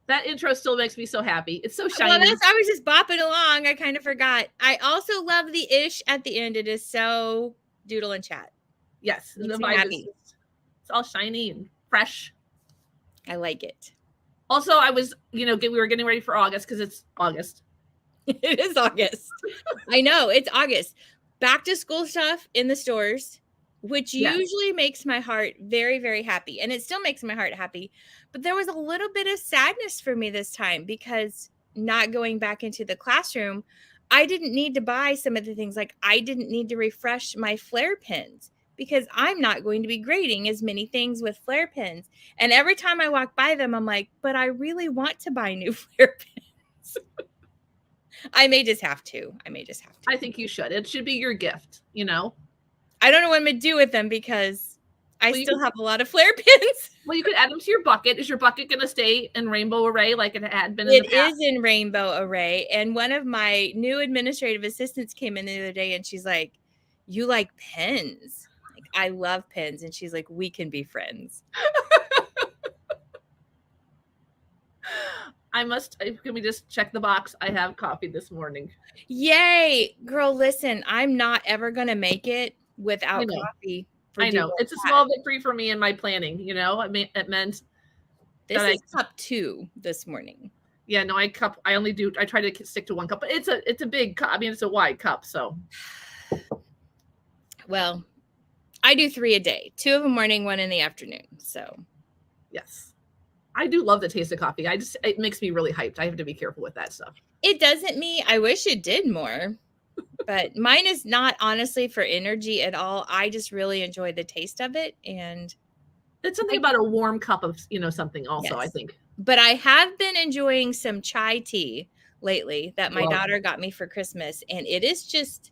That intro still makes me so happy. It's so shiny. Well, I was just bopping along. I kind of forgot. I also love the ish at the end. It is so Doodle and Chat. Yes. Makes The me vibe happy. it's all shiny and fresh. I like it. Also, I was, we were getting ready for August because it's August. It is August. I know, it's August. Back to school stuff in the stores, which usually makes my heart very, very happy. And it still makes my heart happy. But there was a little bit of sadness for me this time because not going back into the classroom, I didn't need to buy some of the things. Like I didn't need to refresh my Flair pens because I'm not going to be grading as many things with Flair pens. And every time I walk by them, I'm like, but I really want to buy new Flair pens. I may just have to. I think you should. It should be your gift, I don't know what I'm going to do with them because I still have a lot of Flair pens. Well, you could add them to your bucket. Is your bucket going to stay in rainbow array like it had been in the past? It is in rainbow array. And one of my new administrative assistants came in the other day and she's like, you like pens? Like, I love pens. And she's like, we can be friends. Can we just check the box? I have coffee this morning. Yay. Girl, listen, I'm not ever going to make it without coffee. I know. It's a small victory for me in my planning, it meant this is cup 2 this morning. Yeah, no, I try to stick to 1 cup, but it's a big cup. I mean, it's a wide cup, so. Well, I do 3 a day, 2 in the morning, 1 in the afternoon. So yes. I do love the taste of coffee. It makes me really hyped. I have to be careful with that stuff. It doesn't me. I wish it did more, but mine is not honestly for energy at all. I just really enjoy the taste of it. And it's something about a warm cup of, something also, yes. I think. But I have been enjoying some chai tea lately that my daughter got me for Christmas. And it is just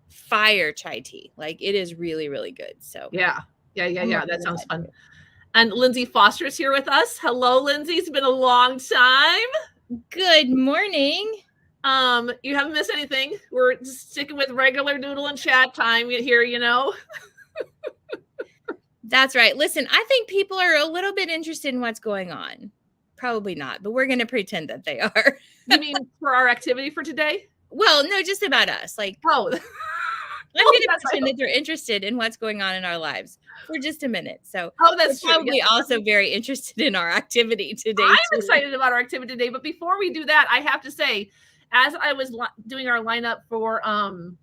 fire chai tea. Like it is really, really good. So yeah. That sounds fun. And Lindsay Foster is here with us. Hello, Lindsay. It's been a long time. Good morning. You haven't missed anything. We're just sticking with regular Doodle and Chat time here, That's right. Listen, I think people are a little bit interested in what's going on. Probably not, but we're going to pretend that they are. You mean for our activity for today? Well, no, just about us. Like, I'm going to pretend that they're interested in what's going on in our lives for just a minute. So that's probably also very interested in our activity today. I'm excited about our activity today. But before we do that, I have to say, as I was doing our lineup for August.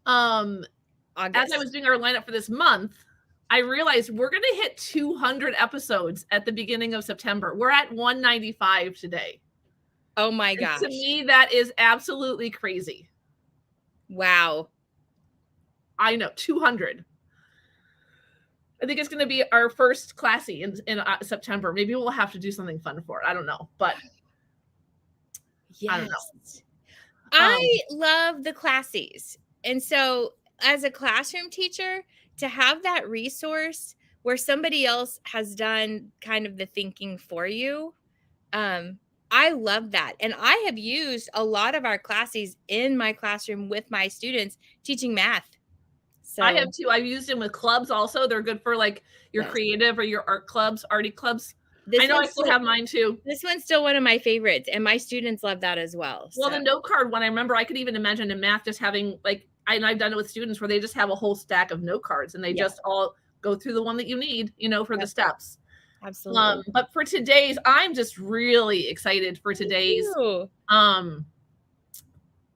As I was doing our lineup for this month, I realized we're going to hit 200 episodes at the beginning of September. We're at 195 today. Oh my gosh. To me, that is absolutely crazy. Wow. I know, 200. I think it's going to be our first classy in September. Maybe we'll have to do something fun for it. I don't know, but yes. I don't know. I love the classies. And so as a classroom teacher, to have that resource where somebody else has done kind of the thinking for you, I love that. And I have used a lot of our classies in my classroom with my students teaching math. So I have too. I've used them with clubs also. They're good for like your creative or your art clubs, arty clubs. I know I still have mine too. This one's still one of my favorites, and my students love that as well. Well, the note card one, I remember I could even imagine in math just having and I've done it with students where they just have a whole stack of note cards and they just all go through the one that you need, for the steps. Absolutely. But for today's, I'm just really excited for today's.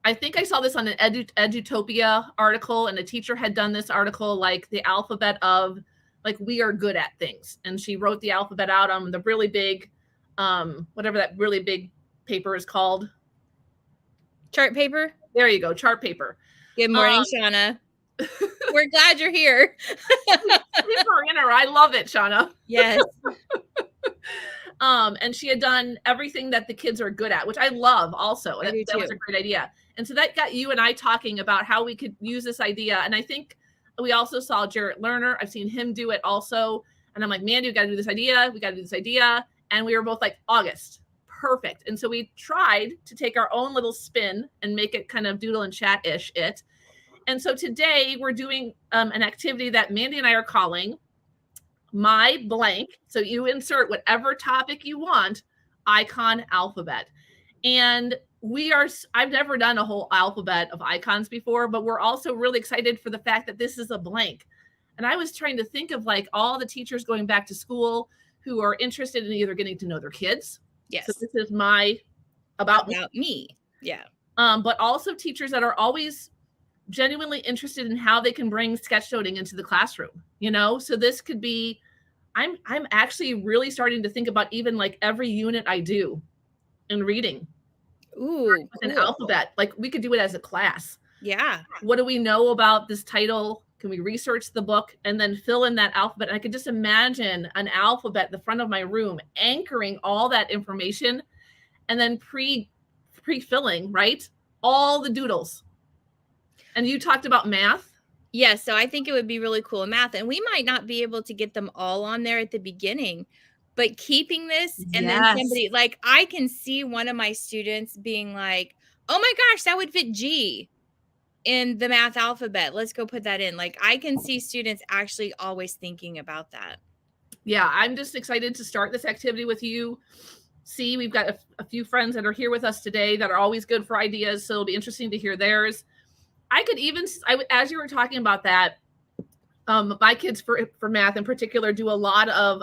I think I saw this on an Edutopia article, and a teacher had done this article, like the alphabet of, we are good at things. And she wrote the alphabet out on the really big, whatever that really big paper is called. Chart paper? There you go, chart paper. Good morning, Shauna. We're glad you're here. I love it, Shauna. Yes. And she had done everything that the kids are good at, which I love also. That was a great idea. And so that got you and I talking about how we could use this idea. And I think we also saw Jarrett Lerner. I've seen him do it also. And I'm like, Mandi, we got to do this idea. We got to do this idea. And we were both like, August. Perfect. And so we tried to take our own little spin and make it kind of Doodle and Chat-ish it. And so today we're doing an activity that Mandi and I are calling my blank. So you insert whatever topic you want, icon alphabet. And I've never done a whole alphabet of icons before, but we're also really excited for the fact that this is a blank. And I was trying to think of like all the teachers going back to school who are interested in either getting to know their kids. Yes. So this is my about me. Yeah. But also teachers that are always genuinely interested in how they can bring sketchnoting into the classroom, you know? So this could be, I'm actually really starting to think about even like every unit I do in reading. Ooh, with an alphabet. Like we could do it as a class. Yeah. What do we know about this title? Can we research the book and then fill in that alphabet? And I could just imagine an alphabet at the front of my room anchoring all that information and then pre-filling, right? All the doodles. And you talked about math. Yeah, so I think it would be really cool in math. And we might not be able to get them all on there at the beginning, but keeping this and then somebody, like I can see one of my students being like, oh my gosh, that would fit G in the math alphabet. Let's go put that in. Like I can see students actually always thinking about that. Yeah, I'm just excited to start this activity with you. See, we've got a few friends that are here with us today that are always good for ideas. So it'll be interesting to hear theirs. I could even, as you were talking about that, my kids for math in particular do a lot of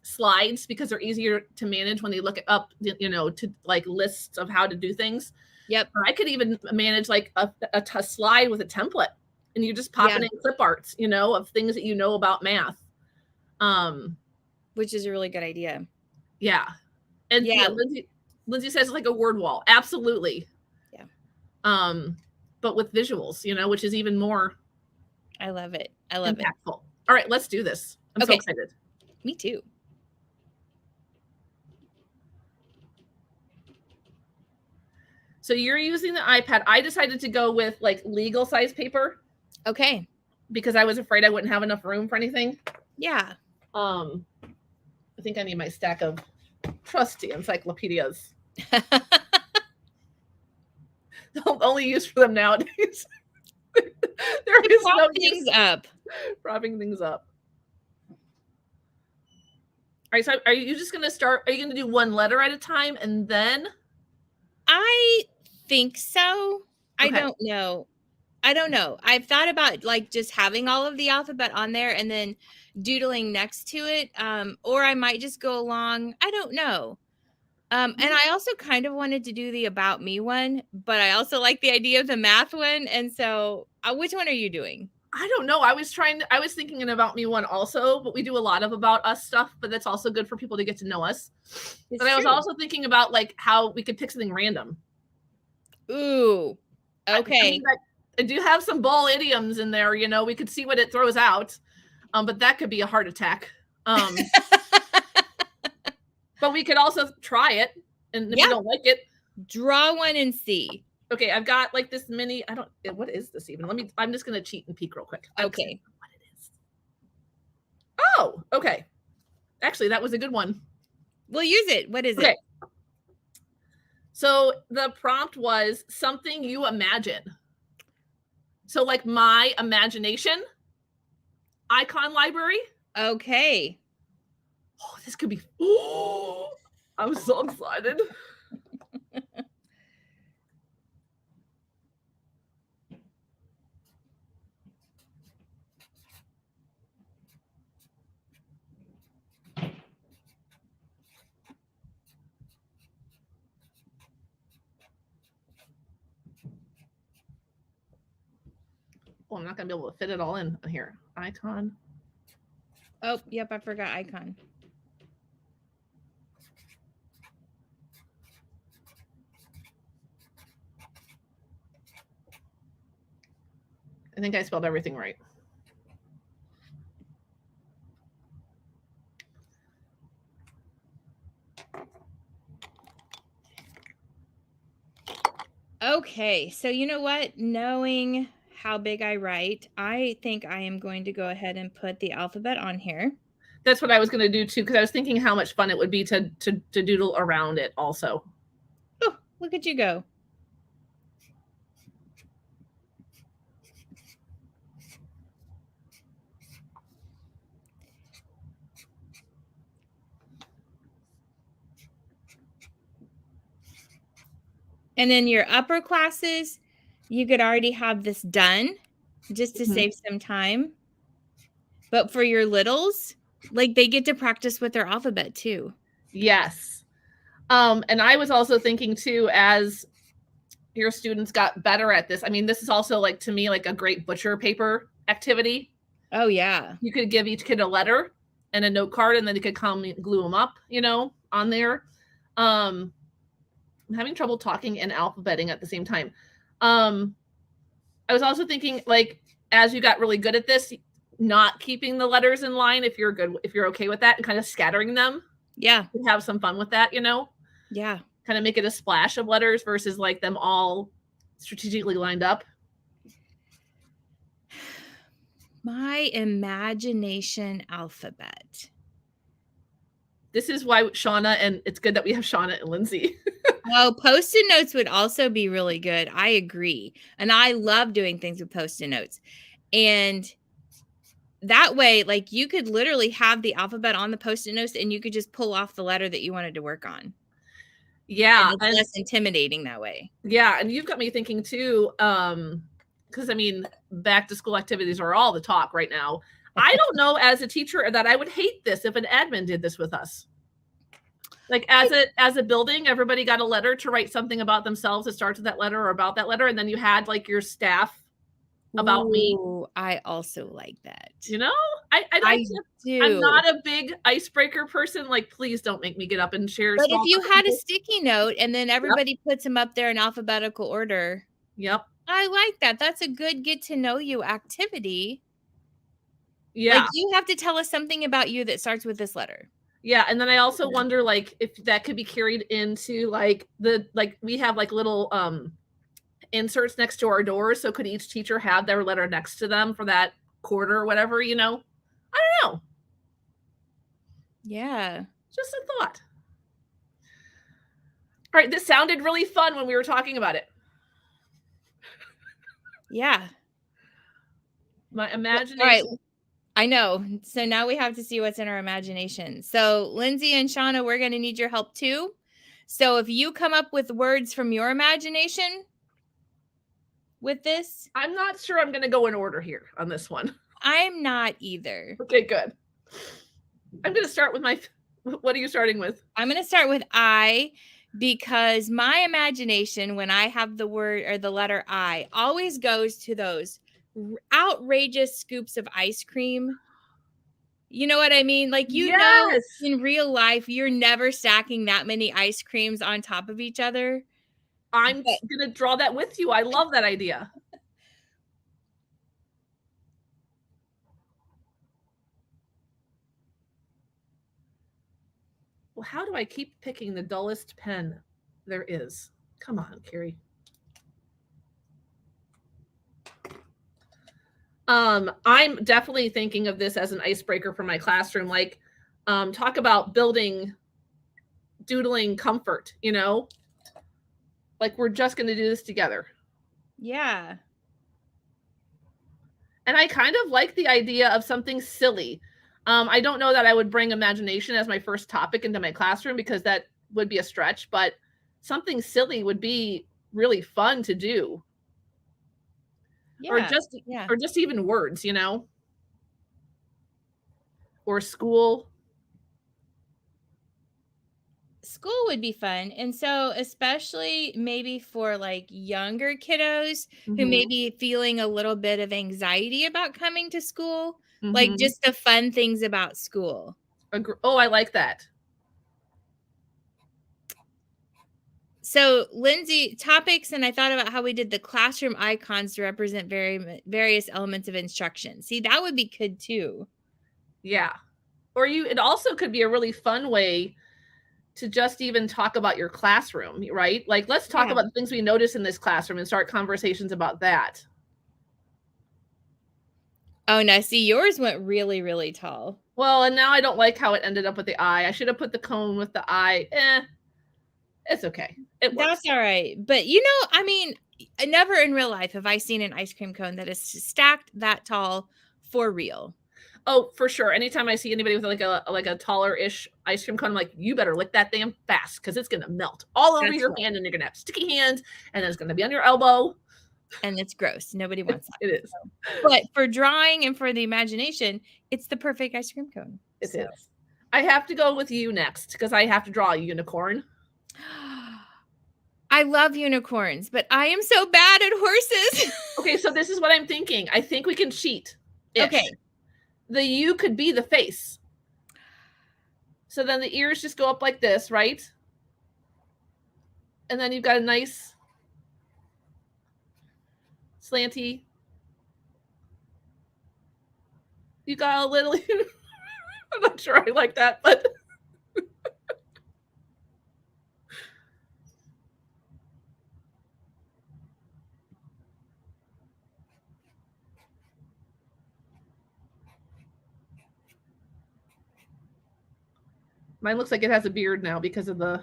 slides because they're easier to manage when they look up, you know, to like lists of how to do things. Yep. Or I could even manage like a slide with a template and you just pop it in clip arts, you know, of things that you know about math. Which is a really good idea. Yeah. And yeah, Lindsay says it's like a word wall. Absolutely. Yeah. But with visuals, you know, which is even more. I love it. I love impactful. All right, let's do this. I'm so excited. Me too. So you're using the iPad. I decided to go with like legal size paper. Okay. Because I was afraid I wouldn't have enough room for anything. Yeah. I think I need my stack of trusty encyclopedias. Only used for them nowadays. There is no things up. Propping things up. All right, so are you just going to start? Are you going to do one letter at a time and then? I think so. Okay. I don't know. I've thought about like just having all of the alphabet on there and then doodling next to it. Or I might just go along. I don't know. And I also kind of wanted to do the about me one, but I also like the idea of the math one. And so which one are you doing? I don't know. I was thinking an about me one also, but we do a lot of about us stuff, but that's also good for people to get to know us. But I was also thinking about like how we could pick something random. Ooh. Okay. I do have some ball idioms in there, you know, we could see what it throws out. But that could be a heart attack. But we could also try it, and if we don't like it, draw one and see. Okay, I've got like this mini. What is this even? I'm just gonna cheat and peek real quick. Okay. What it is? Oh, okay. Actually, that was a good one. We'll use it. What is it? So the prompt was something you imagine. So like my imagination icon library. Okay. Oh, this could be. Oh, I'm so excited. Oh, I'm not going to be able to fit it all in here. Icon. Oh, yep. I forgot icon. I think I spelled everything right. Okay. So you know what? Knowing how big I write, I think I am going to go ahead and put the alphabet on here. That's what I was going to do too, because I was thinking how much fun it would be to doodle around it also. Oh, look at you go. And then your upper classes, you could already have this done just to save some time. But for your littles, like they get to practice with their alphabet too. Yes. And I was also thinking too, as your students got better at this, I mean, this is also like, to me, like a great butcher paper activity. Oh yeah. You could give each kid a letter and a note card, and then you could come glue them up, you know, on there. I'm having trouble talking and alphabeting at the same time. I was also thinking, like, as you got really good at this, not keeping the letters in line, if you're okay with that, and kind of scattering them. Yeah. Have some fun with that, you know? Yeah. Kind of make it a splash of letters versus like them all strategically lined up. My imagination alphabet. This is why Shauna, and it's good that we have Shauna and Lindsay. Oh, Post-it notes would also be really good. I agree. And I love doing things with Post-it notes. And that way, like you could literally have the alphabet on the Post-it notes and you could just pull off the letter that you wanted to work on. Yeah. And it's less intimidating that way. Yeah. And you've got me thinking too, because I mean, back to school activities are all the talk right now. I don't know, as a teacher, that I would hate this if an admin did this with us. Like as a building, everybody got a letter to write something about themselves that starts with that letter or about that letter. And then you had like your staff about me. I also like that. You know, I do. I'm not a big icebreaker person. Like, please don't make me get up and share. But if you had a sticky note and then everybody puts them up there in alphabetical order. Yep. I like that. That's a good get to know you activity. Yeah. Like you have to tell us something about you that starts with this letter. Yeah. And then I also wonder, like, if that could be carried into like we have like little inserts next to our doors. So could each teacher have their letter next to them for that quarter or whatever, you know? I don't know. Yeah. Just a thought. All right. This sounded really fun when we were talking about it. Yeah. My imagination. All right. I know. So now we have to see what's in our imagination. So Lindsay and Shauna, we're going to need your help too. So if you come up with words from your imagination with this. I'm not sure I'm going to go in order here on this one. I'm not either. Okay, good. I'm going to start with what are you starting with? I'm going to start with I, because my imagination, when I have the word or the letter I, always goes to those outrageous scoops of ice cream. You know what I mean? Like, you know, in real life, you're never stacking that many ice creams on top of each other. I'm going to draw that with you. I love that idea. Well, how do I keep picking the dullest pen there is? Come on, Carrie. I'm definitely thinking of this as an icebreaker for my classroom. Like, talk about building doodling comfort, you know? Like, we're just going to do this together. Yeah. And I kind of like the idea of something silly. I don't know that I would bring imagination as my first topic into my classroom, because that would be a stretch, but something silly would be really fun to do. Yeah. Or just even words, you know? Or school. School would be fun. And so especially maybe for like younger kiddos who may be feeling a little bit of anxiety about coming to school, like just the fun things about school. Oh, I like that. So Lindsay, topics, and I thought about how we did the classroom icons to represent various elements of instruction. See, that would be good too. Yeah. Or it also could be a really fun way to just even talk about your classroom, right? Like, let's talk about the things we notice in this classroom and start conversations about that. Oh, now see, yours went really, really tall. Well, and now I don't like how it ended up with the eye. I should have put the cone with the eye. It's okay. That's all right. But, you know, I mean, never in real life have I seen an ice cream cone that is stacked that tall for real. Oh, for sure. Anytime I see anybody with like a taller-ish ice cream cone, I'm like, you better lick that damn fast because it's gonna melt all over your hand and you're gonna have sticky hands and it's gonna be on your elbow. And it's gross. Nobody wants that. It is. But for drawing and for the imagination, it's the perfect ice cream cone. It is. I have to go with you next because I have to draw a unicorn. I love unicorns, but I am so bad at horses. Okay, so this is what I'm thinking. I think we can cheat. Okay. The U could be the face. So then the ears just go up like this, right? And then you've got a nice slanty. You got a little, I'm not sure I like that, but. Mine looks like it has a beard now because of the.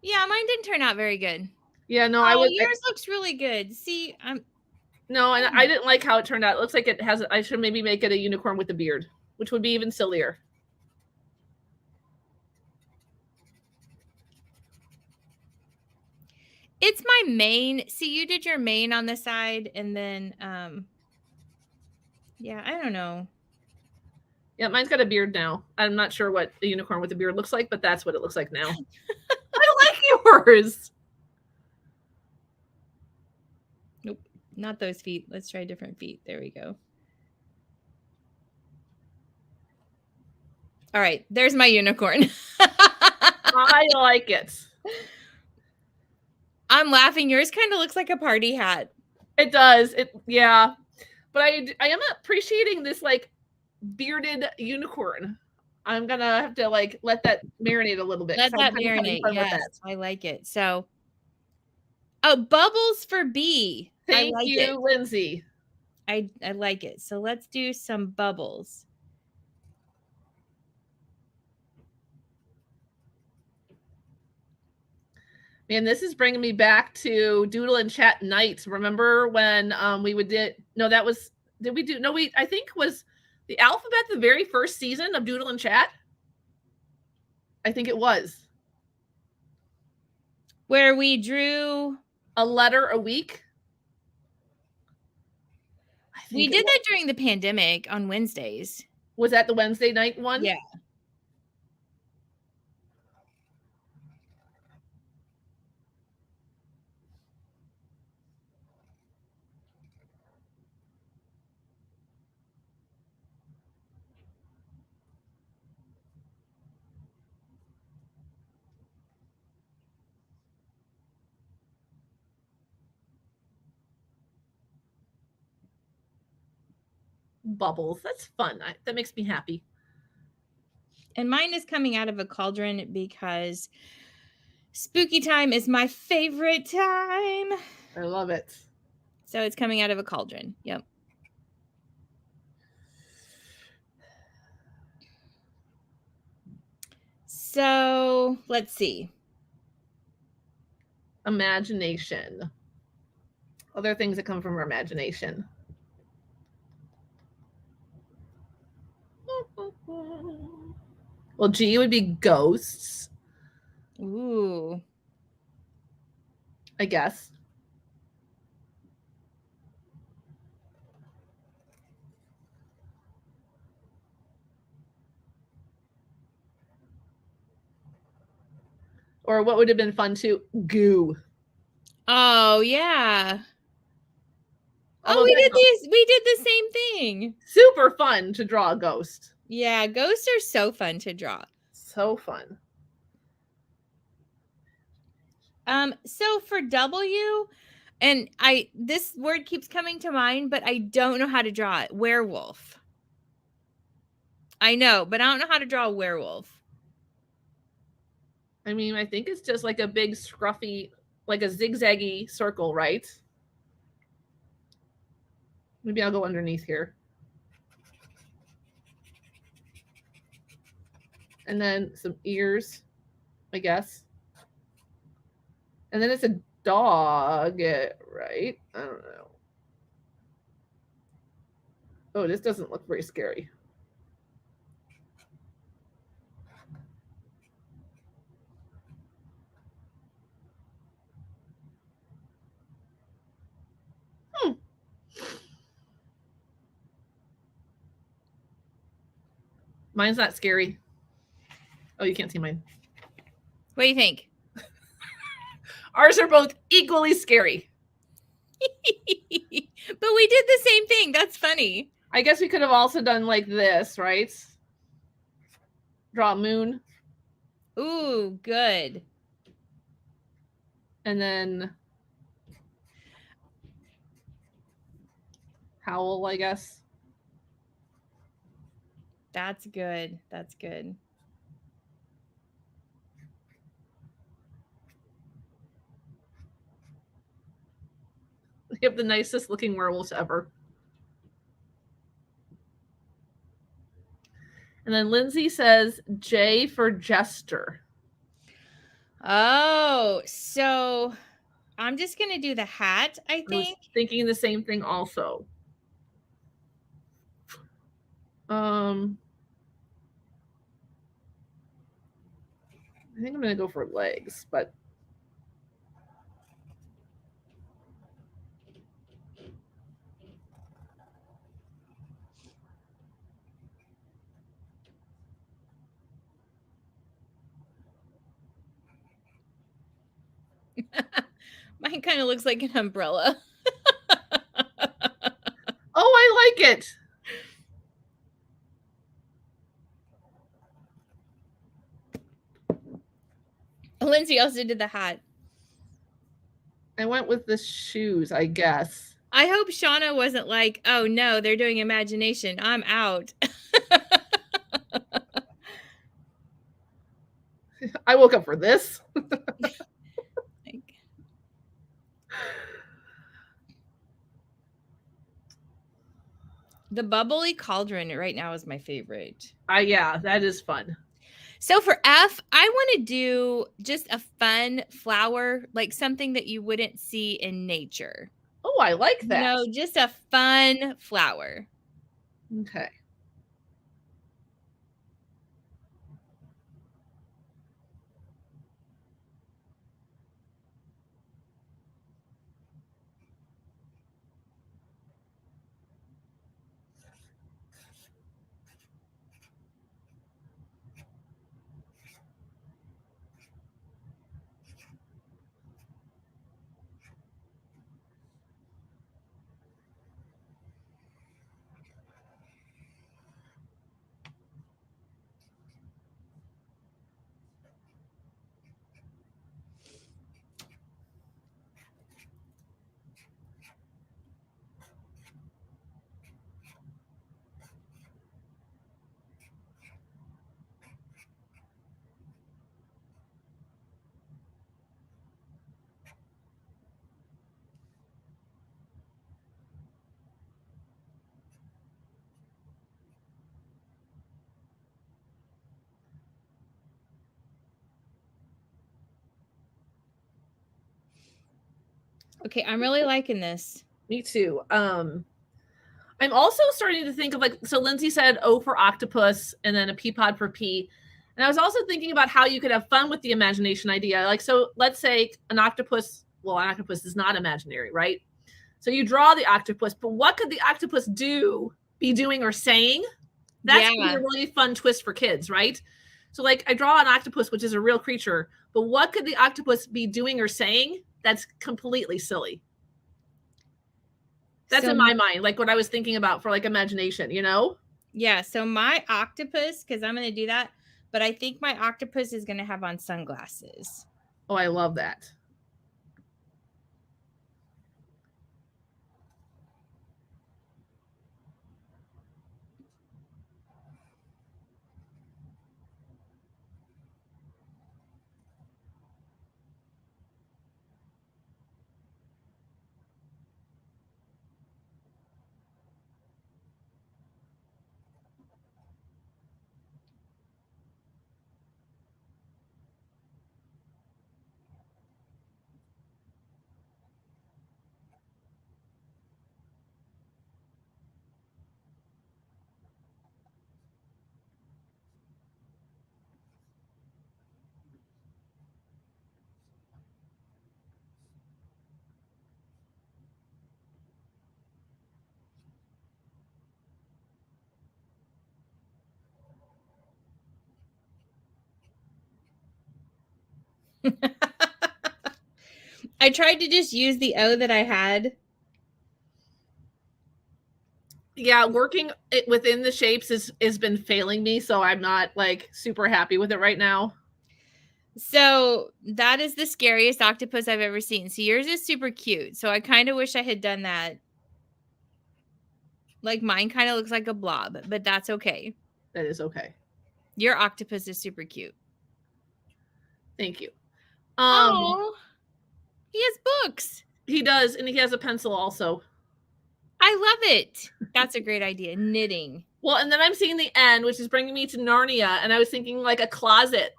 Yeah, mine didn't turn out very good. Yeah, no, yours looks really good. See, No, and I didn't like how it turned out. It looks like it has. I should maybe make it a unicorn with a beard, which would be even sillier. It's my mane. See, you did your mane on the side, and then, yeah, I don't know. Yeah, mine's got a beard now. I'm not sure what a unicorn with a beard looks like, but that's what it looks like now. I like yours. Nope, not those feet. Let's try different feet. There we go. All right, there's my unicorn. I like it. I'm laughing. Yours kind of looks like a party hat. It does. Yeah. But I am appreciating this like bearded unicorn. I'm gonna have to like let that marinate a little bit. Let that marinate. Yes, I like it. So, bubbles for B. Thank you, Lindsay. I like it. So let's do some bubbles. Man, this is bringing me back to Doodle and Chat nights. Remember when we would I think was the alphabet the very first season of Doodle and Chat? I think it was. Where we drew a letter a week. We did that during the pandemic on Wednesdays. Was that the Wednesday night one? Yeah. Bubbles. That's fun. That makes me happy. And mine is coming out of a cauldron because spooky time is my favorite time. I love it. So it's coming out of a cauldron. Yep. So let's see. Imagination. Other things that come from our imagination. Well, G would be ghosts. Ooh. I guess. Or what would have been fun too? Goo. Oh, yeah. Oh, we did the same thing. Super fun to draw a ghost. Yeah, ghosts are so fun to draw. So fun. So for W, and this word keeps coming to mind, but I don't know how to draw it. Werewolf. I know, but I don't know how to draw a werewolf. I mean, I think it's just like a big scruffy, like a zigzaggy circle, right? Maybe I'll go underneath here. And then some ears, I guess. And then it's a dog right. I don't know. Oh, this doesn't look very scary. Mine's not scary. Oh, you can't see mine. What do you think? Ours are both equally scary. But we did the same thing. That's funny. I guess we could have also done like this, right? Draw a moon. Ooh, good. And then howl, I guess. That's good. That's good. We have the nicest looking werewolves ever. And then Lindsay says J for jester. Oh, so I'm just going to do the hat, I think. I was thinking the same thing also. I think I'm going to go for legs, but mine kind of looks like an umbrella. Oh, I like it. Lindsay also did the hat. I went with the shoes, I guess. I hope Shauna wasn't like, oh no, they're doing imagination. I'm out. I woke up for this. The bubbly cauldron right now is my favorite. Yeah, that is fun. So for F, I want to do just a fun flower, like something that you wouldn't see in nature. Oh, I like that. No, just a fun flower. Okay. Okay, I'm really liking this. Me too. I'm also starting to think of like, so Lindsay said O for octopus and then a pea pod for pea. And I was also thinking about how you could have fun with the imagination idea. Like, so let's say an octopus, well, an octopus is not imaginary, right? So you draw the octopus, but what could the octopus be doing or saying? That's a really fun twist for kids, right? So like I draw an octopus, which is a real creature, but what could the octopus be doing or saying? That's completely silly. That's in my mind, like what I was thinking about for like imagination, you know? Yeah, so my octopus, because I'm going to do that, but I think my octopus is going to have on sunglasses. Oh, I love that. I tried to just use the O that I had. Yeah, working it within the shapes has been failing me, so I'm not like super happy with it right now. So that is the scariest octopus I've ever seen. So yours is super cute. So I kind of wish I had done that. Like mine kind of looks like a blob, but that's okay. That is okay. Your octopus is super cute. Thank you. Oh, he has books. He does, and he has a pencil also. I love it. That's a great idea. Knitting. Well, and then I'm seeing the N, which is bringing me to Narnia, and I was thinking like a closet.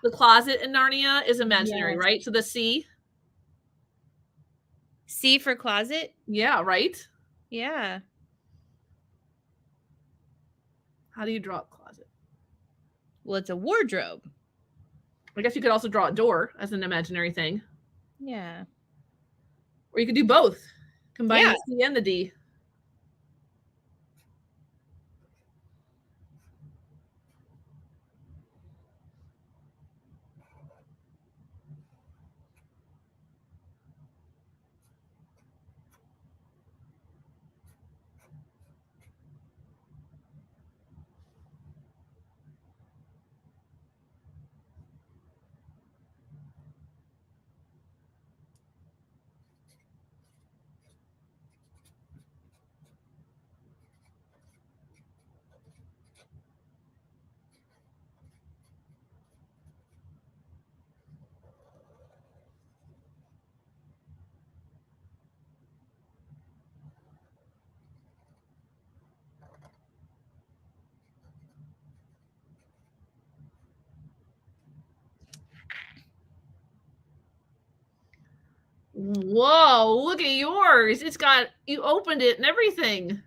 The closet in Narnia is imaginary, Yes. right? So the C. C for closet? Yeah, right? Yeah. How do you draw a closet? Well, it's a wardrobe. I guess you could also draw a door as an imaginary thing. Yeah. Or you could do both. Combine Yeah. the C and the D. Whoa, look at yours. It's got, you opened it and everything.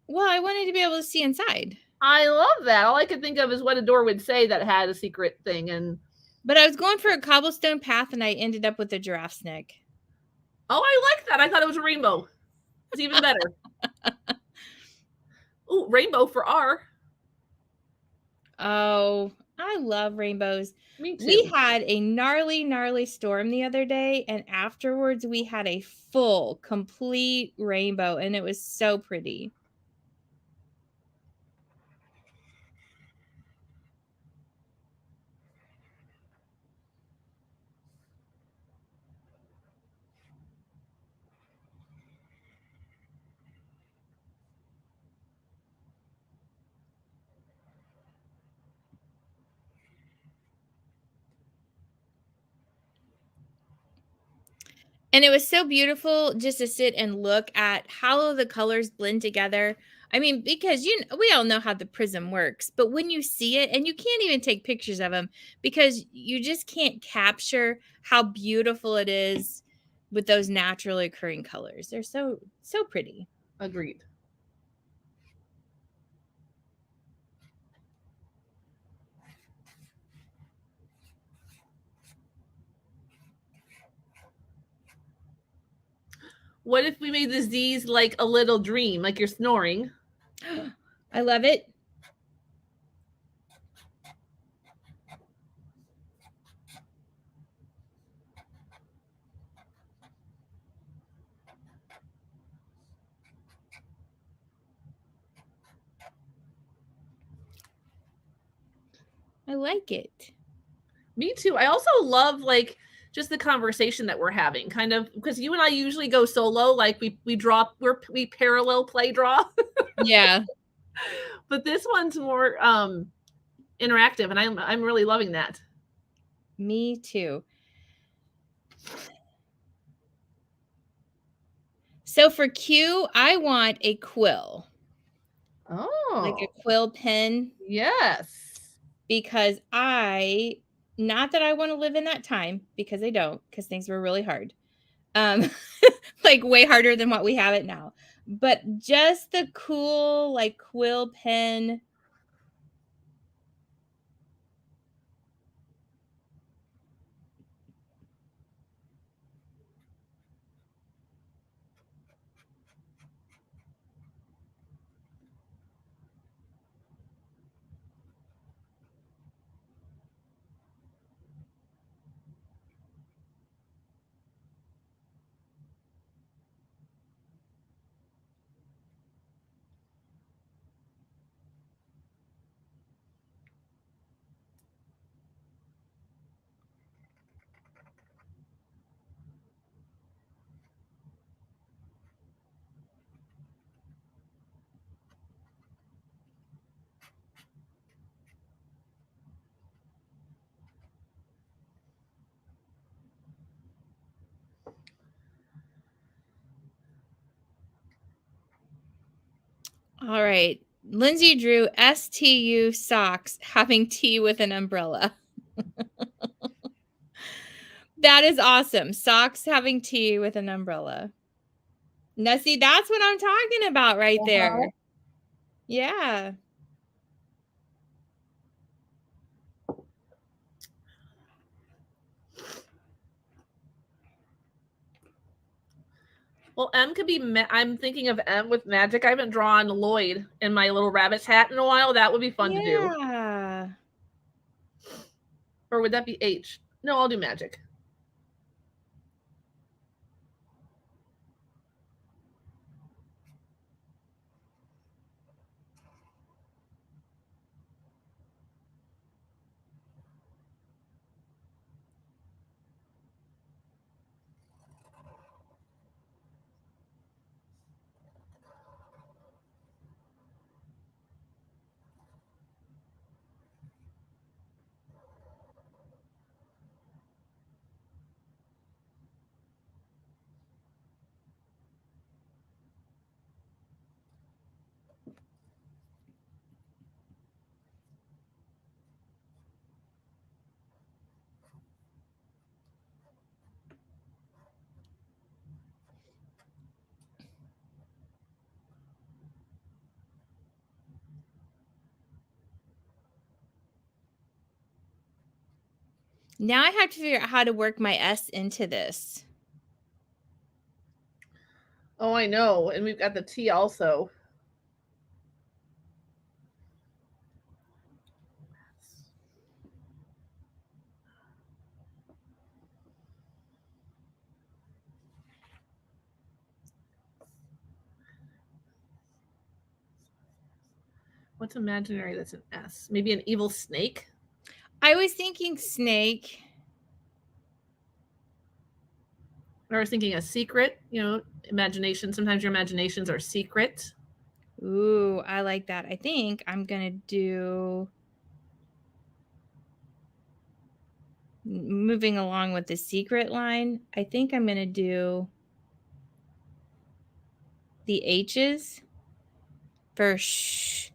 Well, I wanted to be able to see inside. I love that. All I could think of is what a door would say that had a secret thing. But I was going for a cobblestone path and I ended up with a giraffe's neck. Oh, I like that. I thought it was a rainbow. It's even better. Ooh, rainbow for R. Oh, I love rainbows. Me too. We had a gnarly storm the other day, and afterwards we had a full, complete rainbow, and it was so pretty. And it was so beautiful just to sit and look at how the colors blend together. I mean, because we all know how the prism works, but when you see it, and you can't even take pictures of them because you just can't capture how beautiful it is with those naturally occurring colors. They're so pretty. Agreed. What if we made the Z's like a little dream, like you're snoring? I love it. I like it. Me too. I also love like just the conversation that we're having, kind of, because you and I usually go solo, like we parallel play draw. Yeah. But this one's more interactive, and I'm really loving that. Me too. So for Q, I want a quill. Oh. Like a quill pen. Yes. Because not that I want to live in that time, because I don't, because things were really hard. Like way harder than what we have it now. But just the cool like quill pen. All right. Lindsay drew STU socks having tea with an umbrella. That is awesome. Socks having tea with an umbrella. Now, see, that's what I'm talking about right there. Yeah. Well, M could be, I'm thinking of M with magic. I haven't drawn Lloyd in my little rabbit's hat in a while. That would be fun to do. Yeah. Or would that be H? No, I'll do magic. Now I have to figure out how to work my S into this. Oh, I know. And we've got the T also. What's imaginary that's an S? Maybe an evil snake? I was thinking snake. I was thinking a secret, imagination. Sometimes your imaginations are secret. Ooh, I like that. I think I'm going to do, moving along with the secret line, I think I'm going to do the H's for shh.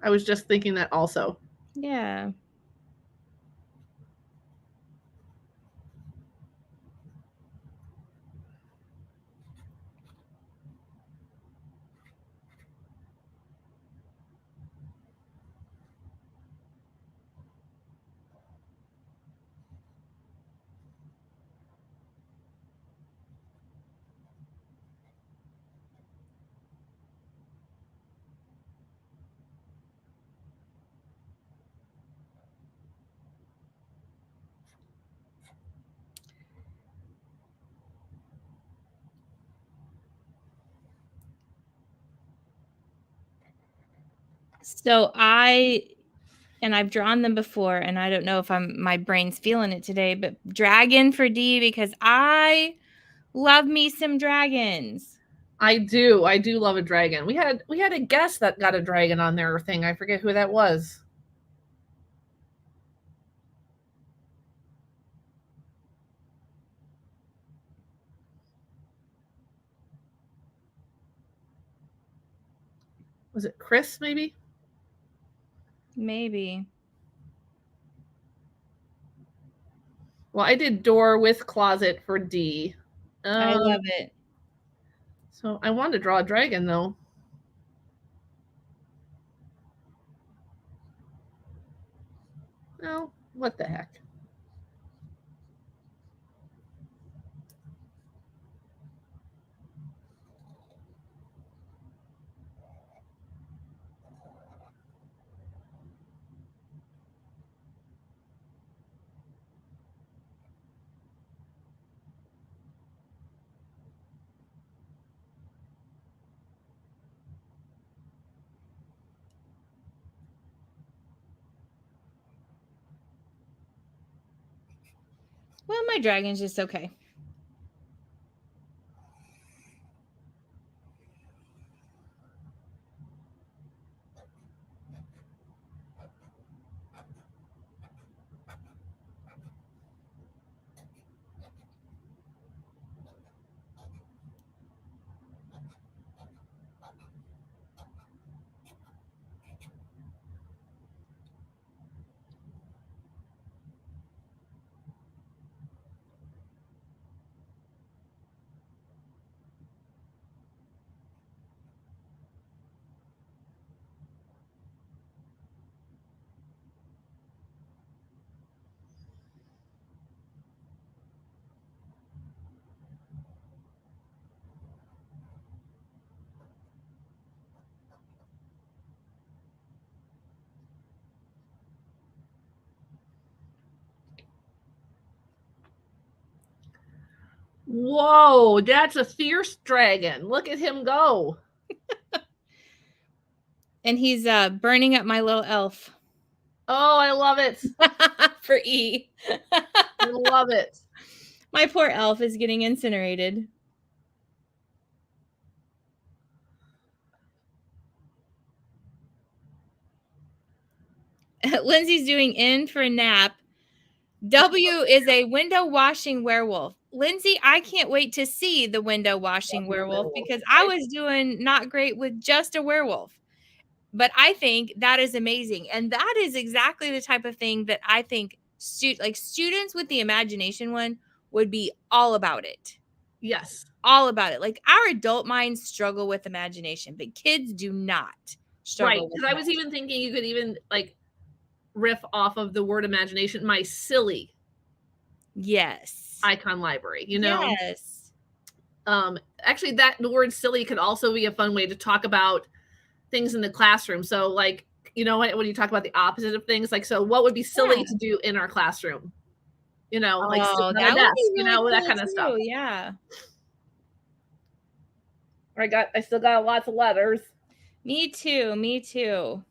I was just thinking that also. Yeah. So I've drawn them before, and I don't know if my brain's feeling it today, but dragon for D, because I love me some dragons. I do love a dragon. We had a guest that got a dragon on their thing. I forget who that was. Was it Chris, maybe? Maybe. Well, I did door with closet for D. I love it. So I wanted to draw a dragon, though. Well, what the heck? Well, my dragon's just okay. Whoa, that's a fierce dragon. Look at him go. And he's burning up my little elf. Oh, I love it. For E. I love it. My poor elf is getting incinerated. Lindsay's doing N for a nap. W is a window washing werewolf. Lindsay, I can't wait to see the window washing werewolf because I was doing not great with just a werewolf. But I think that is amazing. And that is exactly the type of thing that I think students with the imagination one would be all about it. Yes. All about it. Like our adult minds struggle with imagination, but kids do not struggle with because I was even thinking you could even like riff off of the word imagination, my silly icon library, you know? Yes. Actually the word silly could also be a fun way to talk about things in the classroom. So like, you know, when you talk about the opposite of things, like, so what would be silly to do in our classroom? You know, like sit on a desk, really, you know, that kind of stuff. Yeah. I still got lots of letters. Me too.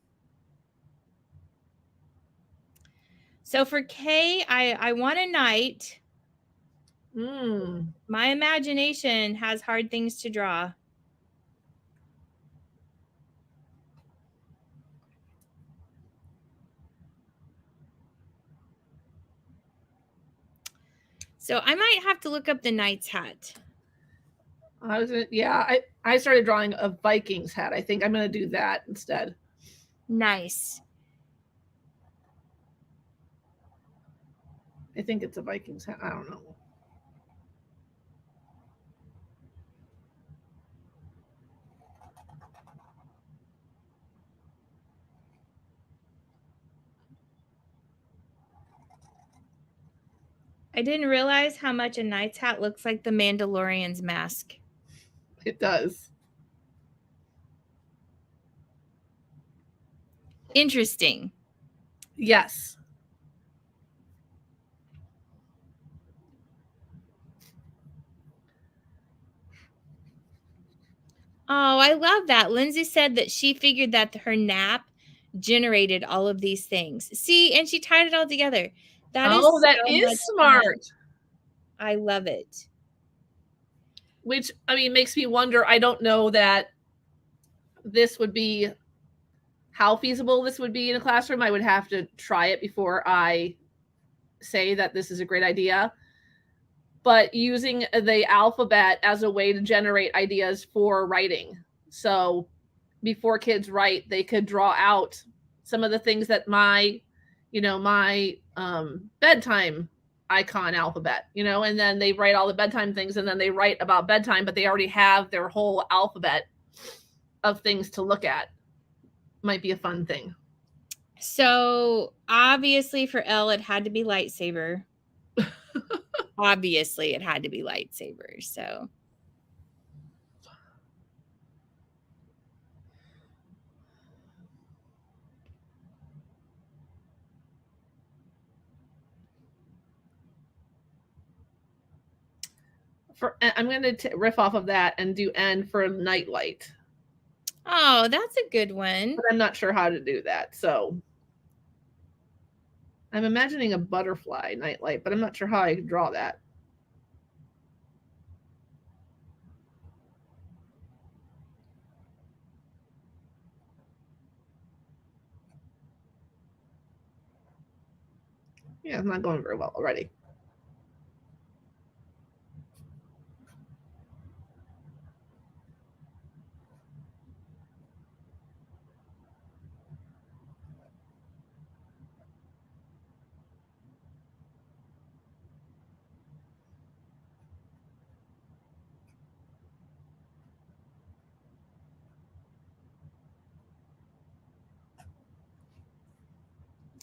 So for K, I want a knight. My imagination has hard things to draw. So I might have to look up the knight's hat. I started drawing a Viking's hat. I think I'm going to do that instead. Nice. I think it's a Viking's hat. I don't know. I didn't realize how much a knight's hat looks like the Mandalorian's mask. It does. Interesting. Yes. Oh, I love that. Lindsay said that she figured that her nap generated all of these things. See, and she tied it all together. That is smart. Fun. I love it. Which, I mean, makes me wonder, I don't know that this would be how feasible this would be in a classroom. I would have to try it before I say that this is a great idea. But using the alphabet as a way to generate ideas for writing. So before kids write, they could draw out some of the things that my bedtime icon alphabet, you know, and then they write all the bedtime things and then they write about bedtime, but they already have their whole alphabet of things to look at. Might be a fun thing. So obviously for L, it had to be lightsaber. Obviously it had to be lightsaber. So I'm going to riff off of that and do N for nightlight. Oh, that's a good one. But I'm not sure how to do that. So I'm imagining a butterfly nightlight, but I'm not sure how I can draw that. Yeah, it's not going very well already.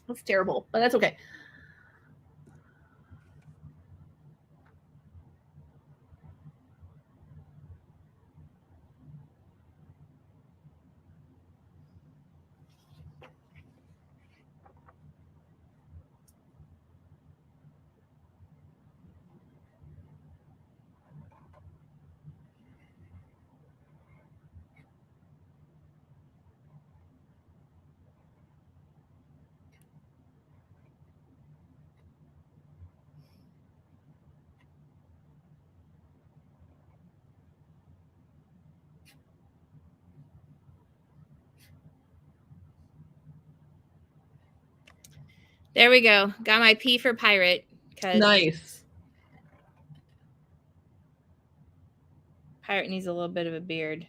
That's terrible, but that's okay. There we go. Got my P for pirate. Nice. Pirate needs a little bit of a beard.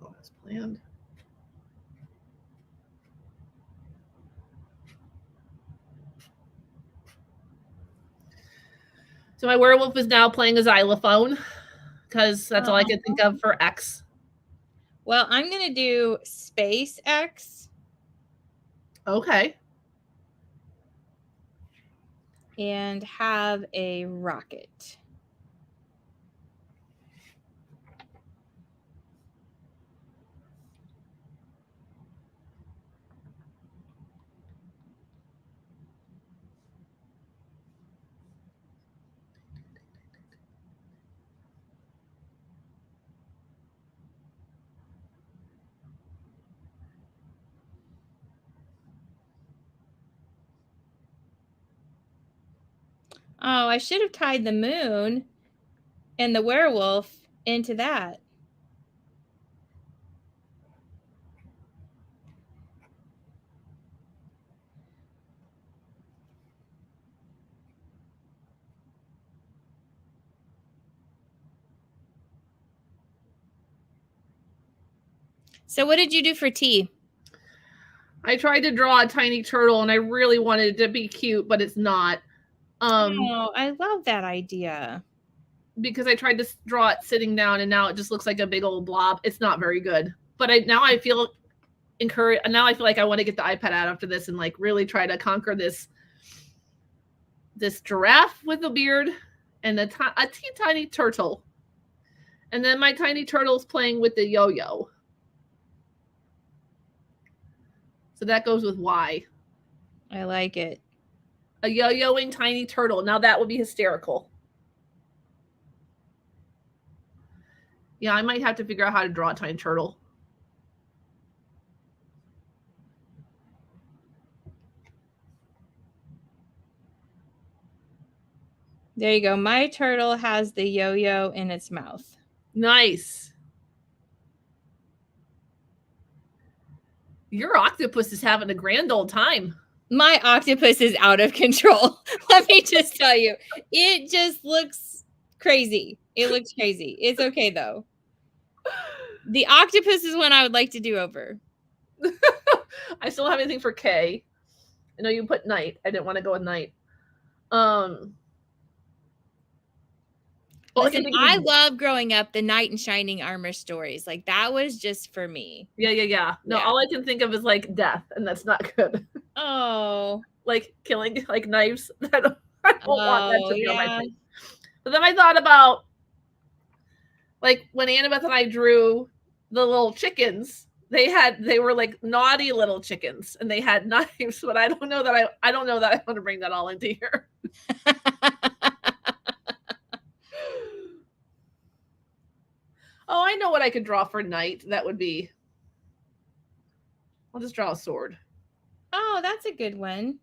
Go as planned. So my werewolf is now playing a xylophone because that's all I can think of for X. Well, I'm going to do space X. Okay. And have a rocket. Oh, I should have tied the moon and the werewolf into that. So what did you do for T? I tried to draw a tiny turtle and I really wanted it to be cute, but it's not. Oh, I love that idea. Because I tried to draw it sitting down and now it just looks like a big old blob. It's not very good. But now I feel encouraged. Now I feel like I want to get the iPad out after this and like really try to conquer this giraffe with a beard and a tiny turtle. And then my tiny turtle's playing with the yo-yo. So that goes with Y. I like it. A yo-yoing tiny turtle. Now that would be hysterical. Yeah, I might have to figure out how to draw a tiny turtle. There you go. My turtle has the yo-yo in its mouth. Nice. Your octopus is having a grand old time. My octopus is out of control. Let me just tell you. It just looks crazy. It looks crazy. It's okay, though. The octopus is one I would like to do over. I still don't have anything for K. I know you put night. I didn't want to go with night. Listen, I love growing up the knight in shining armor stories. Like that was just for me. Yeah. No, all I can think of is like death, and that's not good. Oh. Like killing, like knives. I don't want that to be on my face. But then I thought about like when Annabeth and I drew the little chickens, they were like naughty little chickens and they had knives, but I don't know that I want to bring that all into here. Oh, I know what I could draw for night. That would be, I'll just draw a sword. Oh, that's a good one.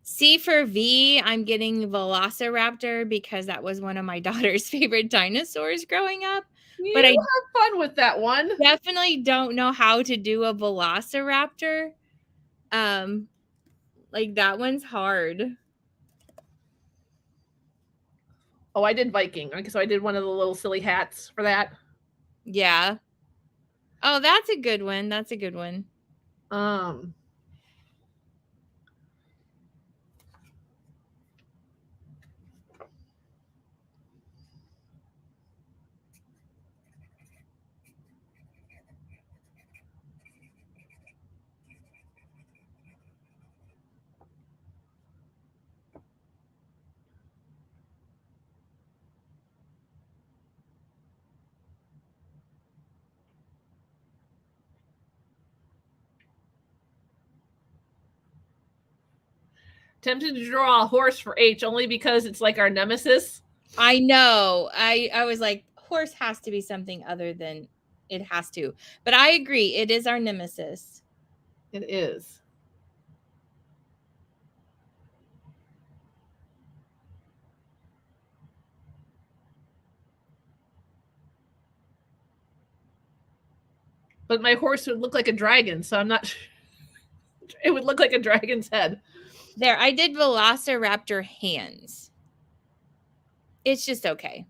C for V, I'm getting Velociraptor because that was one of my daughter's favorite dinosaurs growing up. But I have fun with that one. Definitely don't know how to do a Velociraptor. Like that one's hard. Oh, I did Viking. Okay, so I did one of the little silly hats for that. Yeah. Oh, that's a good one. That's a good one. Tempted to draw a horse for H only because it's like our nemesis. I know. I was like, horse has to be something other than it has to. But I agree. It is our nemesis. It is. But my horse would look like a dragon, so I'm not. It would look like a dragon's head. There, I did Velociraptor hands. It's just okay.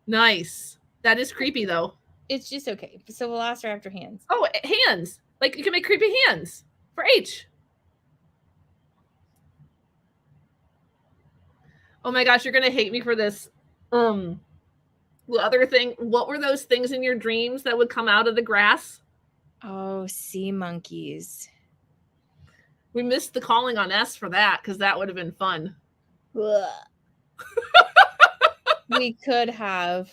Nice. That is creepy, though. It's just okay. So Velociraptor hands. Oh, hands. Like, you can make creepy hands for H. Oh my gosh, you're going to hate me for this. The other thing, what were those things in your dreams that would come out of the grass? Oh, sea monkeys. We missed the calling on S for that because that would have been fun. We could have.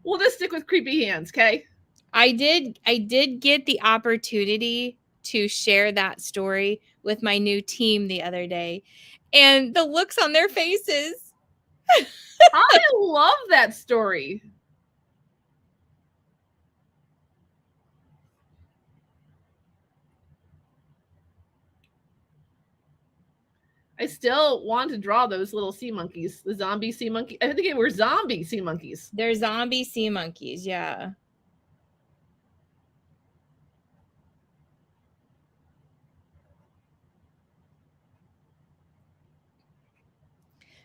We'll just stick with creepy hands, okay? I did get the opportunity to share that story with my new team the other day, and the looks on their faces. I love that story. I still want to draw those little sea monkeys, the zombie sea monkey. I think they were zombie sea monkeys. They're zombie sea monkeys, yeah.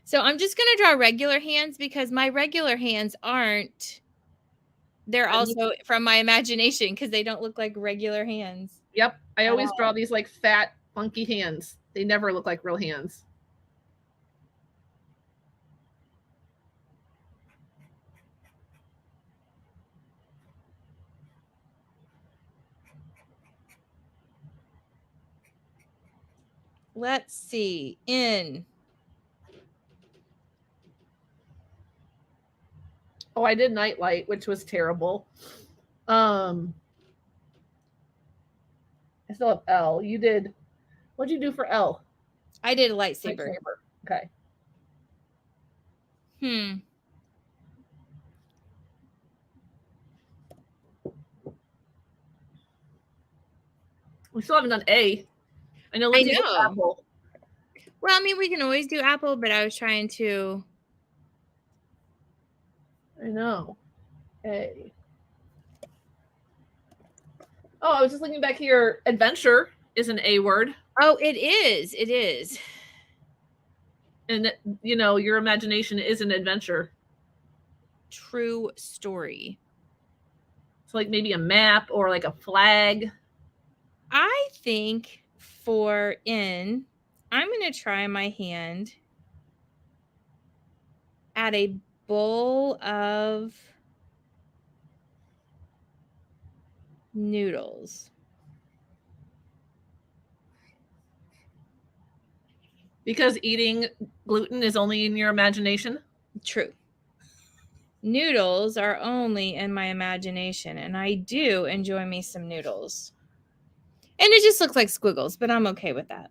So I'm just going to draw regular hands because my regular hands aren't. They're also from my imagination because they don't look like regular hands. Yep. I always draw these like fat, funky hands. They never look like real hands. Let's see. In. Oh, I did Nightlight, which was terrible. I still have L. You did. What'd you do for L? I did a lightsaber. Okay. We still haven't done A. I know. I know. Apple. Well, I mean, we can always do Apple, but I was trying to. I know. A. Oh, I was just looking back here. Adventure is an A word. Oh, it is. It is. And, you know, your imagination is an adventure. True story. So, like, maybe a map or like a flag. I think for in, I'm going to try my hand at a bowl of noodles. Because eating gluten is only in your imagination? True. Noodles are only in my imagination, and I do enjoy me some noodles. And it just looks like squiggles, but I'm okay with that.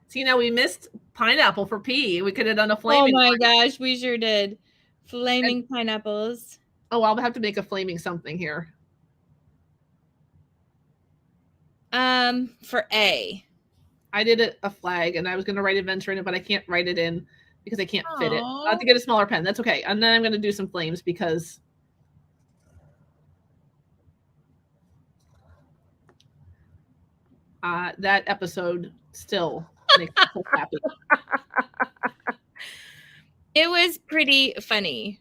See, now we missed pineapple for P. We could have done a flaming. Oh my gosh, we sure did. Flaming pineapples. Oh, I'll have to make a flaming something here. For A. I did a flag, and I was going to write adventure in it, but I can't write it in because I can't fit it. I'll have to get a smaller pen. That's okay. And then I'm going to do some flames because that episode still makes me so happy. It was pretty funny.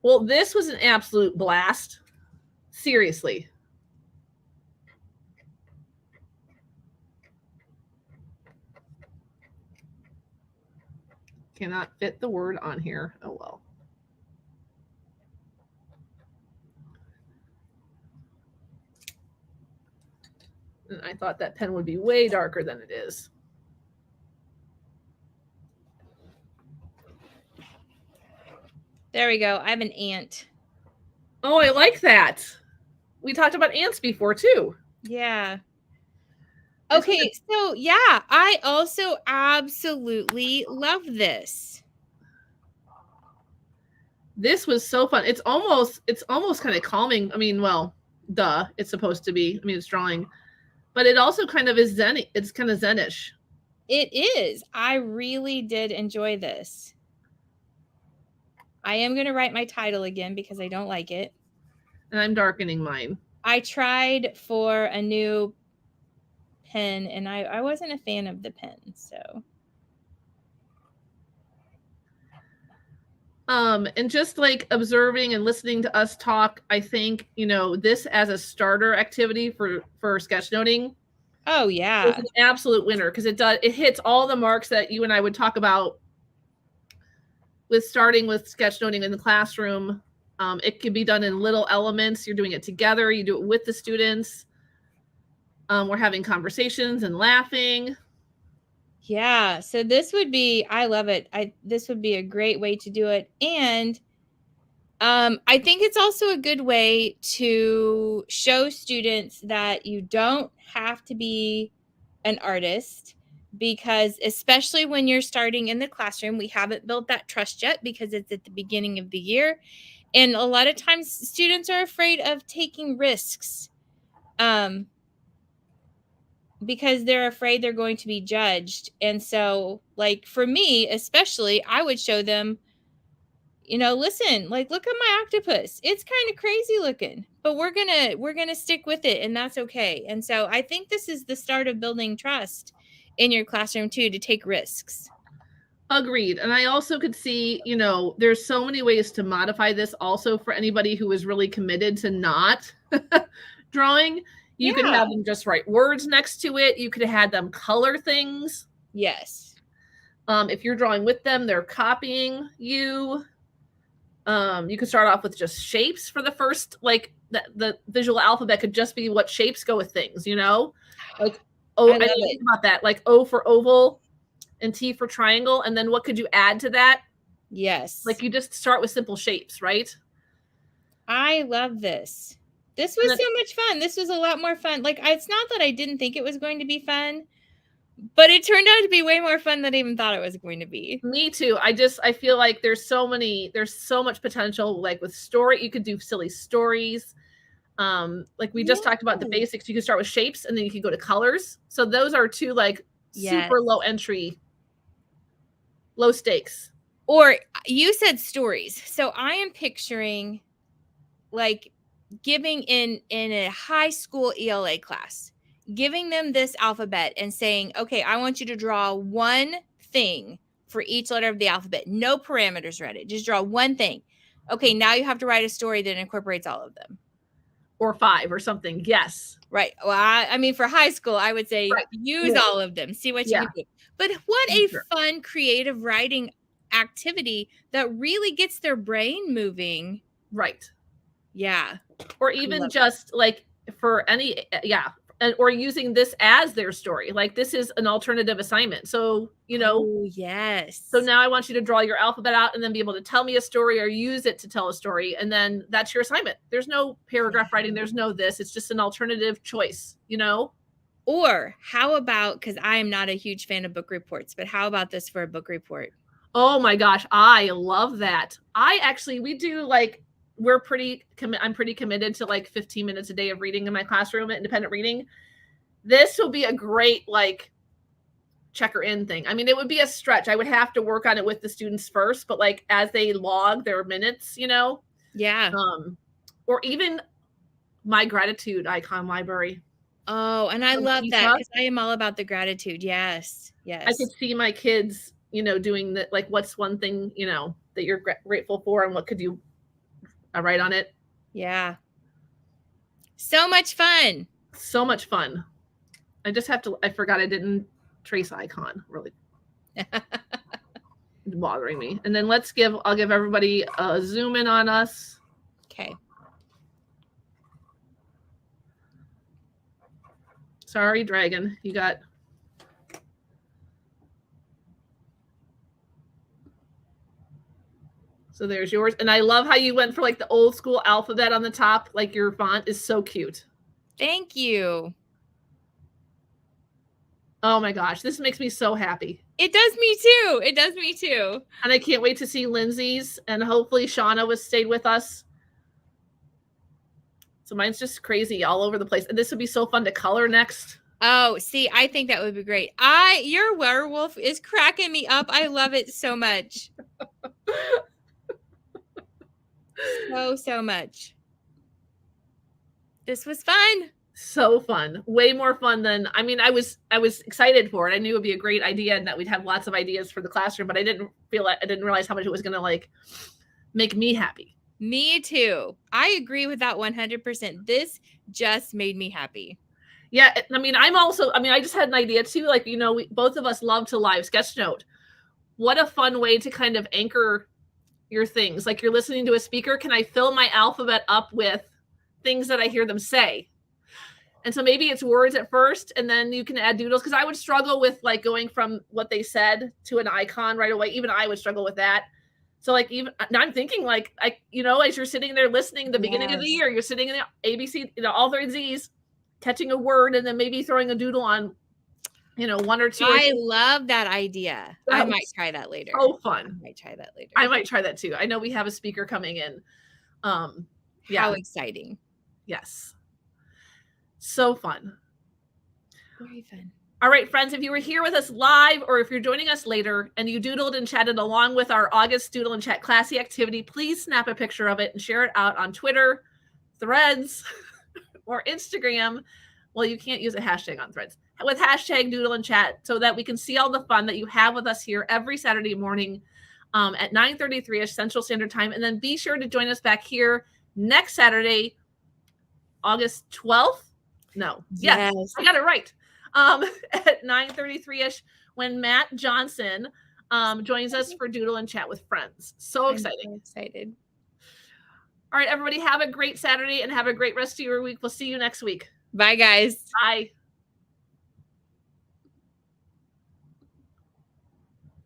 Well, this was an absolute blast. Seriously. cannot fit the word on here. Oh, well. And I thought that pen would be way darker than it is. There we go. I have an ant. Oh, I like that. We talked about ants before too. Yeah. Okay, so yeah, I also absolutely love this. This was so fun. It's almost kind of calming. I mean, well, duh, it's supposed to be. I mean, it's drawing, but it also kind of is zen. It's kind of zenish. It is. I really did enjoy this. I am going to write my title again because I don't like it. And I'm darkening mine. I tried for a new pen and I wasn't a fan of the pen, so. And just like observing and listening to us talk, I think, you know, this as a starter activity for sketchnoting. Oh yeah. It's an absolute winner because it hits all the marks that you and I would talk about with starting with sketchnoting in the classroom. It can be done in little elements. You're doing it together. You do it with the students. We're having conversations and laughing. Yeah, so this would be, I love it. This would be a great way to do it. And I think it's also a good way to show students that you don't have to be an artist, because especially when you're starting in the classroom, we haven't built that trust yet because it's at the beginning of the year. And a lot of times students are afraid of taking risks because they're afraid they're going to be judged. And so, like, for me, especially, I would show them, you know, listen, like, look at my octopus. It's kind of crazy looking, but we're gonna stick with it, and that's okay. And so I think this is the start of building trust in your classroom too, to take risks. Agreed. And I also could see, you know, there's so many ways to modify this also for anybody who is really committed to not drawing. You could have them just write words next to it. You could have had them color things. Yes. If you're drawing with them, they're copying you. You could start off with just shapes for the first, like the visual alphabet could just be what shapes go with things, you know? Like, I didn't think about that. Like O for oval and T for triangle. And then what could you add to that? Yes. Like you just start with simple shapes, right? I love this. This was so much fun. This was a lot more fun. Like, it's not that I didn't think it was going to be fun, but it turned out to be way more fun than I even thought it was going to be. Me too. I feel like there's so much potential. Like with story, you could do silly stories. Like we just talked about the basics. You could start with shapes and then you could go to colors. So those are two like super low entry, low stakes. Or you said stories. So I am picturing like giving in a high school ELA class, giving them this alphabet and saying, okay, I want you to draw one thing for each letter of the alphabet. No parameters read it. Just draw one thing. Okay, now you have to write a story that incorporates all of them. Or 5 or something. Yes. Right. Well, I mean, for high school, I would say use all of them. See what you can do. But what a fun, creative writing activity that really gets their brain moving. Right. Yeah. Or even just like for any, or using this as their story. Like this is an alternative assignment. So, you know. Oh, yes. So now I want you to draw your alphabet out and then be able to tell me a story or use it to tell a story. And then that's your assignment. There's no paragraph writing. There's no this. It's just an alternative choice, you know? Or how about, because I am not a huge fan of book reports, but how about this for a book report? Oh my gosh. I love that. We do like, I'm pretty committed to like 15 minutes a day of reading in my classroom, independent reading. This will be a great like checker in thing. I mean, it would be a stretch. I would have to work on it with the students first, but like as they log their minutes, you know? Yeah. Or even my gratitude icon library. Oh, and I love that because I am all about the gratitude. Yes. Yes. I could see my kids, you know, doing that. Like, what's one thing, you know, that you're grateful for and what could you write on it? Yeah. So much fun. So much fun. I forgot I didn't trace icon really. bothering me. And then I'll give everybody a zoom in on us. Okay. Sorry, Dragon. You got. So there's yours. And I love how you went for like the old school alphabet on the top. Like your font is so cute. Thank you. Oh my gosh. This makes me so happy. It does me too. It does me too. And I can't wait to see Lindsay's, and hopefully Shauna was stayed with us. So mine's just crazy all over the place. And this would be so fun to color next. Oh, see, I think that would be great. Your werewolf is cracking me up. I love it so much. So much. This was fun. So fun. Way more fun than, I mean, I was excited for it. I knew it would be a great idea and that we'd have lots of ideas for the classroom, but I didn't realize how much it was going to like make me happy. Me too. I agree with that 100%. This just made me happy. Yeah. I mean, I just had an idea too. Like, you know, both of us love to live sketchnote. What a fun way to kind of anchor your things. Like you're listening to a speaker. Can I fill my alphabet up with things that I hear them say? And so maybe it's words at first, and then you can add doodles. Because I would struggle with like going from what they said to an icon right away. Even I would struggle with that. So like even now I'm thinking like, as you're sitting there listening the beginning of the year, you're sitting in the ABC, all three Z's, catching a word, and then maybe throwing a doodle on, one or two. I love that idea. I might try that later. Oh, fun. I might try that later. I might try that too. I know we have a speaker coming in. Yeah. How exciting. Yes. So fun. Very fun. All right, friends, if you were here with us live or if you're joining us later and you doodled and chatted along with our August Doodle and Chat Classy activity, please snap a picture of it and share it out on Twitter, Threads, or Instagram. Well, you can't use a hashtag on Threads. With hashtag Doodle and Chat so that we can see all the fun that you have with us here every Saturday morning at 9:33ish Central Standard Time. And then be sure to join us back here next Saturday, August 12th. No. Yes. I got it right. At 9:33ish when Matt Johnson joins us for Doodle and Chat with Friends. So exciting. I'm so excited. All right, everybody, have a great Saturday and have a great rest of your week. We'll see you next week. Bye, guys. Bye.